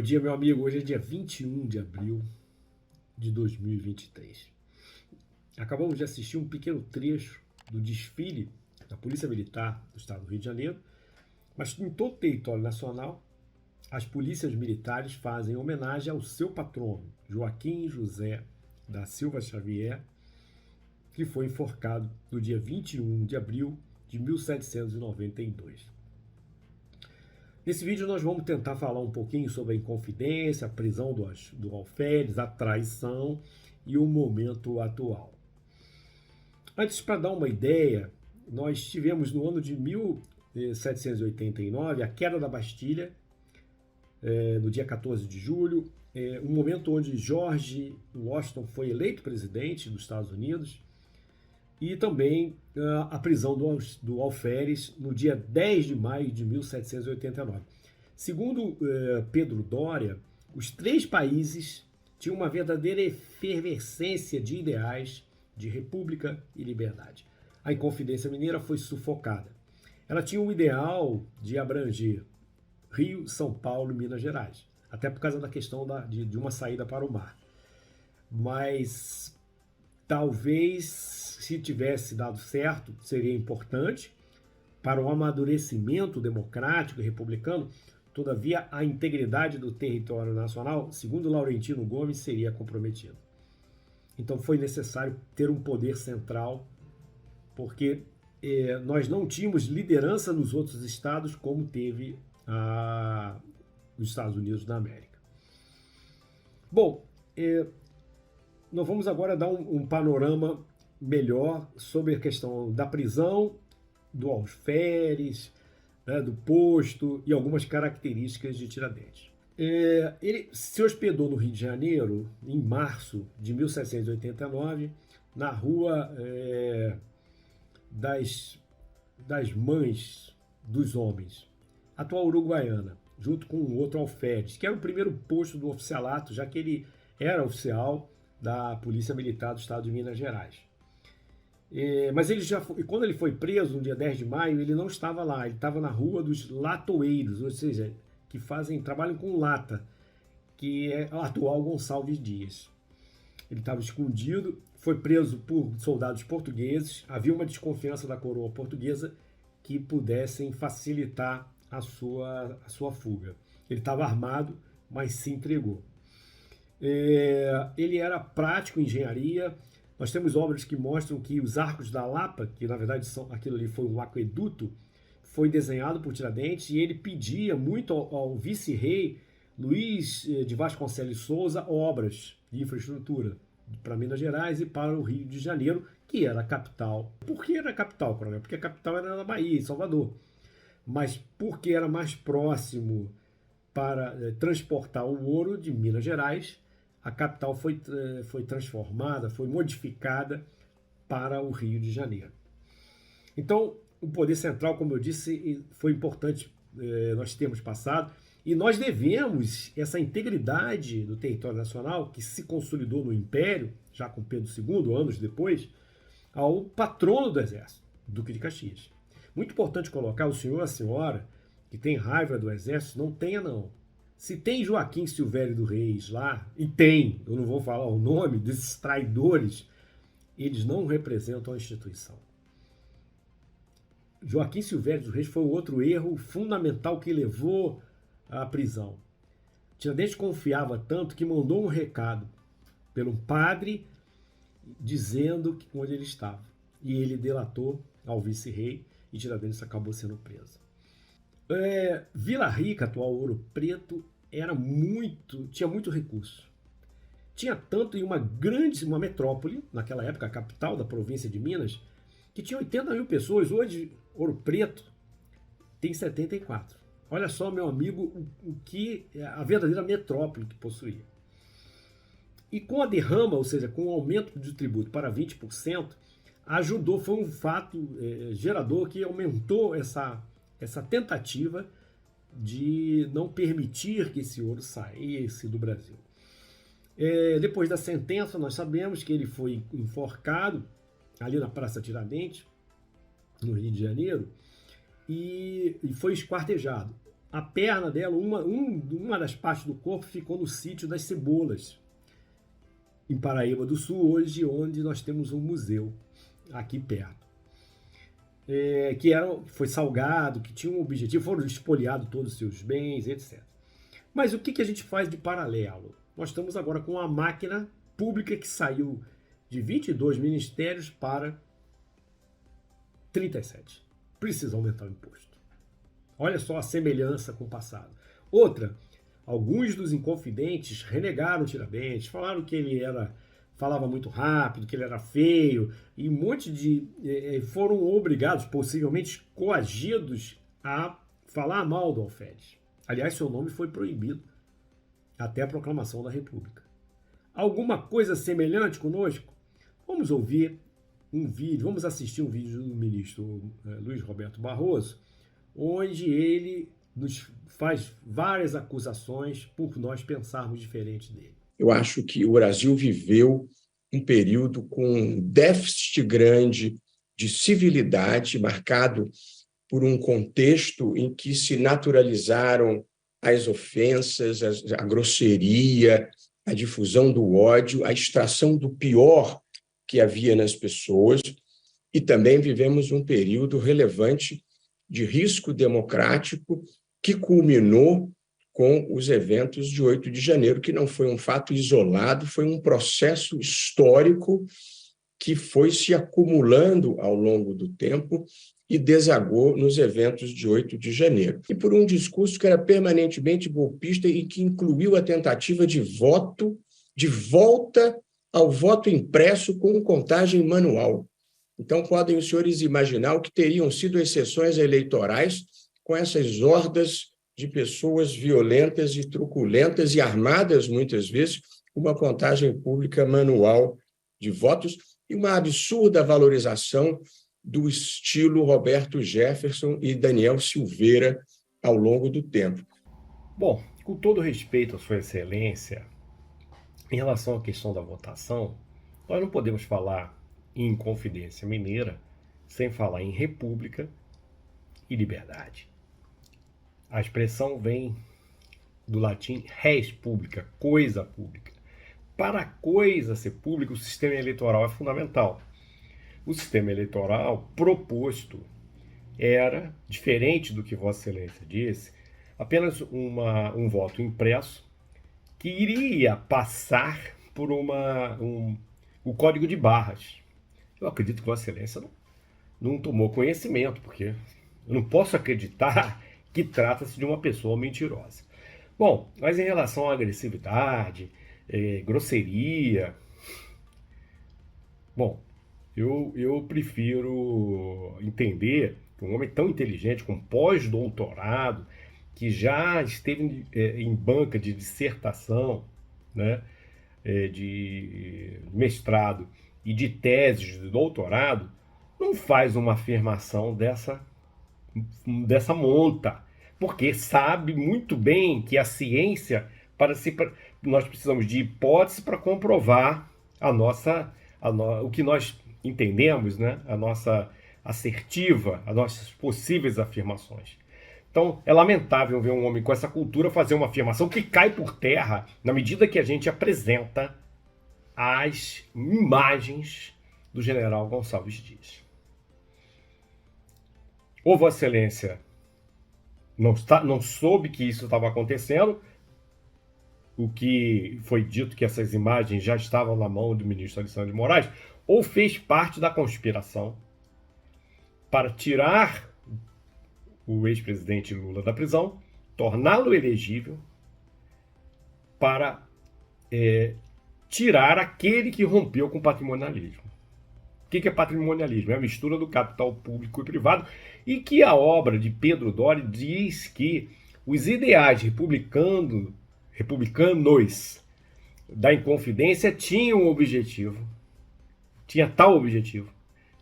dia, meu amigo. Hoje é dia 21 de abril de 2023. Acabamos de assistir um pequeno trecho do desfile da Polícia Militar do Estado do Rio de Janeiro, mas em todo o território nacional, as polícias militares fazem homenagem ao seu patrono, Joaquim José da Silva Xavier, que foi enforcado no dia 21 de abril de 1792. Nesse vídeo nós vamos tentar falar um pouquinho sobre a Inconfidência, a prisão do alferes, a traição e o momento atual. Antes, para dar uma ideia, nós tivemos no ano de 1789 a queda da Bastilha, no dia 14 de julho, um momento onde George Washington foi eleito presidente dos Estados Unidos, e também a prisão do alferes no dia 10 de maio de 1789. Segundo Pedro Doria, os três países tinham uma verdadeira efervescência de ideais de república e liberdade. A Inconfidência Mineira foi sufocada. Ela tinha um ideal de abranger Rio, São Paulo e Minas Gerais, até por causa da questão de uma saída para o mar. Mas talvez, se tivesse dado certo, seria importante para o amadurecimento democrático e republicano. Todavia, a integridade do território nacional, segundo Laurentino Gomes, seria comprometida. Então foi necessário ter um poder central, porque nós não tínhamos liderança nos outros estados como teve os Estados Unidos da América. Bom, nós vamos agora dar um panorama melhor sobre a questão da prisão, do alferes, do posto e algumas características de Tiradentes. Ele se hospedou no Rio de Janeiro em março de 1789, na rua das Mães dos Homens, atual Uruguaiana, junto com um outro alferes, que era o primeiro posto do oficialato, já que ele era oficial da Polícia Militar do Estado de Minas Gerais. Mas ele quando ele foi preso no dia 10 de maio, ele não estava lá, ele estava na rua dos latoeiros, ou seja, que trabalham com lata, que é o atual Gonçalves Dias. Ele estava escondido, foi preso por soldados portugueses, havia uma desconfiança da coroa portuguesa que pudessem facilitar a sua fuga. Ele estava armado, mas se entregou. Ele era prático em engenharia. Nós temos obras que mostram que os Arcos da Lapa, que na verdade aquilo ali foi um aqueduto, foi desenhado por Tiradentes, e ele pedia muito ao vice-rei Luís de Vasconcelos Souza obras de infraestrutura para Minas Gerais e para o Rio de Janeiro, que era a capital. Por que era a capital, coronel? Porque a capital era na Bahia, em Salvador. Mas porque era mais próximo para transportar o ouro de Minas Gerais, a capital foi transformada, foi modificada para o Rio de Janeiro. Então, o poder central, como eu disse, foi importante nós termos passado, e nós devemos essa integridade do território nacional, que se consolidou no Império, já com Pedro II, anos depois, ao patrono do Exército, Duque de Caxias. Muito importante colocar o senhor e a senhora que tem raiva do Exército, não tenha não. Se tem Joaquim Silvério do Reis lá, e tem, eu não vou falar o nome desses traidores, eles não representam a instituição. Joaquim Silvério dos Reis foi outro erro fundamental que levou à prisão. Tiradentes confiava tanto que mandou um recado pelo padre dizendo onde ele estava. E ele delatou ao vice-rei e Tiradentes acabou sendo preso. Vila Rica, atual Ouro Preto, tinha muito recurso. Tinha tanto em uma metrópole, naquela época a capital da província de Minas, que tinha 80 mil pessoas. Hoje, Ouro Preto tem 74. Olha só, meu amigo, o que a verdadeira metrópole que possuía. E com a derrama, ou seja, com o aumento do tributo para 20%, foi um fato gerador que aumentou essa tentativa de não permitir que esse ouro saísse do Brasil. Depois da sentença, nós sabemos que ele foi enforcado ali na Praça Tiradentes, no Rio de Janeiro, e foi esquartejado. a perna dela, uma das partes do corpo ficou no sítio das Cebolas, em Paraíba do Sul, hoje, onde nós temos um museu aqui perto. Foi salgado, que tinha um objetivo, foram espoliados todos os seus bens, etc. Mas o que a gente faz de paralelo? Nós estamos agora com uma máquina pública que saiu de 22 ministérios para 37. Precisa aumentar o imposto. Olha só a semelhança com o passado. Outra, alguns dos inconfidentes renegaram o Tiradentes, falaram que ele falava muito rápido, que ele era feio, e um monte de... foram obrigados, possivelmente coagidos, a falar mal do Alferes. Aliás, seu nome foi proibido até a proclamação da República. Alguma coisa semelhante conosco? Vamos ouvir um vídeo, vamos assistir um vídeo do ministro Luiz Roberto Barroso, onde ele nos faz várias acusações por nós pensarmos diferente dele. Eu acho que o Brasil viveu um período com um déficit grande de civilidade, marcado por um contexto em que se naturalizaram as ofensas, a grosseria, a difusão do ódio, a extração do pior que havia nas pessoas, e também vivemos um período relevante de risco democrático que culminou com os eventos de 8 de janeiro, que não foi um fato isolado, foi um processo histórico que foi se acumulando ao longo do tempo e desagou nos eventos de 8 de janeiro. E por um discurso que era permanentemente golpista e que incluiu a tentativa de volta ao voto impresso com contagem manual. Então, podem os senhores imaginar o que teriam sido as sessões eleitorais com essas hordas de pessoas violentas e truculentas e armadas, muitas vezes, com uma contagem pública manual de votos e uma absurda valorização do estilo Roberto Jefferson e Daniel Silveira ao longo do tempo. Bom, com todo respeito à Sua Excelência, em relação à questão da votação, nós não podemos falar em Inconfidência Mineira sem falar em república e liberdade. A expressão vem do latim res publica, coisa pública. Para a coisa ser pública, o sistema eleitoral é fundamental. O sistema eleitoral proposto era, diferente do que Vossa Excelência disse, apenas um voto impresso que iria passar por o código de barras. Eu acredito que Vossa Excelência não tomou conhecimento, porque eu não posso acreditar que trata-se de uma pessoa mentirosa. Bom, mas em relação à agressividade, grosseria, bom, eu prefiro entender que um homem tão inteligente, com pós-doutorado, que já esteve em banca de dissertação, né, de mestrado e de tese de doutorado, não faz uma afirmação dessa monta, porque sabe muito bem que a ciência, nós precisamos de hipótese para comprovar o que nós entendemos, né? A nossa assertiva, as nossas possíveis afirmações. Então, é lamentável ver um homem com essa cultura fazer uma afirmação que cai por terra na medida que a gente apresenta as imagens do general Gonçalves Dias. Ou Vossa Excelência não soube que isso estava acontecendo, o que foi dito que essas imagens já estavam na mão do ministro Alexandre de Moraes, ou fez parte da conspiração para tirar o ex-presidente Lula da prisão, torná-lo elegível, para tirar aquele que rompeu com o patrimonialismo. O que é patrimonialismo? É a mistura do capital público e privado, e que a obra de Pedro Doria diz que os ideais republicanos da Inconfidência tinham tal objetivo,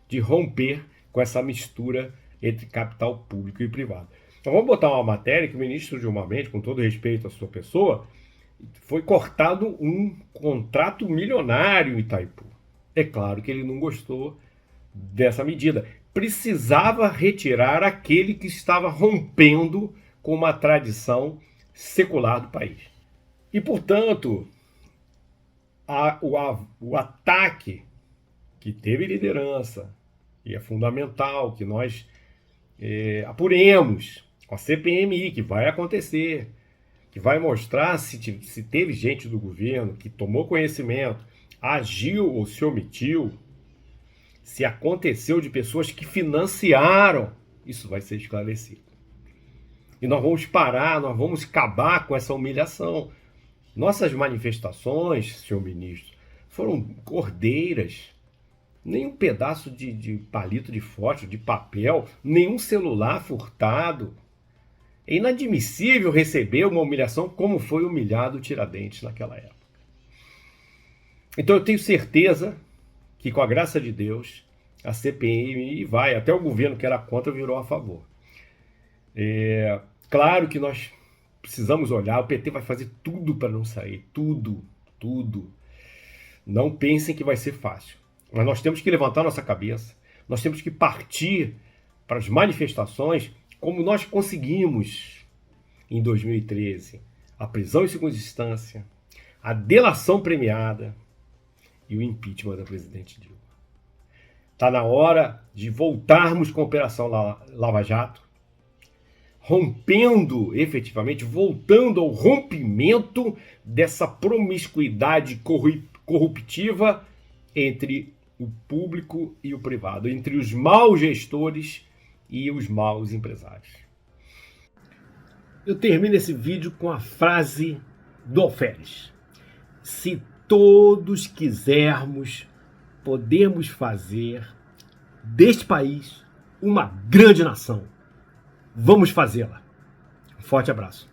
de romper com essa mistura entre capital público e privado. Então vamos botar uma matéria que o ministro Gilmar Mendes, com todo respeito à sua pessoa, foi cortado um contrato milionário em Itaipu. É claro que ele não gostou dessa medida. Precisava retirar aquele que estava rompendo com uma tradição secular do país. E, portanto, o ataque que teve liderança, e é fundamental que nós apuremos com a CPMI, que vai acontecer, que vai mostrar se teve gente do governo que tomou conhecimento, agiu ou se omitiu, se aconteceu de pessoas que financiaram, isso vai ser esclarecido. E nós vamos parar, nós vamos acabar com essa humilhação. Nossas manifestações, senhor ministro, foram cordeiras. Nem um pedaço de palito de fósforo, de papel, nenhum celular furtado. É inadmissível receber uma humilhação como foi humilhado o Tiradentes naquela época. Então eu tenho certeza que, com a graça de Deus, a CPMI vai, até o governo que era contra virou a favor. Claro que nós precisamos olhar, o PT vai fazer tudo para não sair, tudo. Não pensem que vai ser fácil, mas nós temos que levantar nossa cabeça, nós temos que partir para as manifestações como nós conseguimos em 2013, a prisão em segunda instância, a delação premiada e o impeachment da presidente Dilma. Está na hora de voltarmos com a Operação Lava Jato, rompendo efetivamente, voltando ao rompimento dessa promiscuidade corruptiva entre o público e o privado, entre os maus gestores e os maus empresários. Eu termino esse vídeo com a frase do Alferes: se todos quisermos, podemos fazer deste país uma grande nação. Vamos fazê-la. Um forte abraço.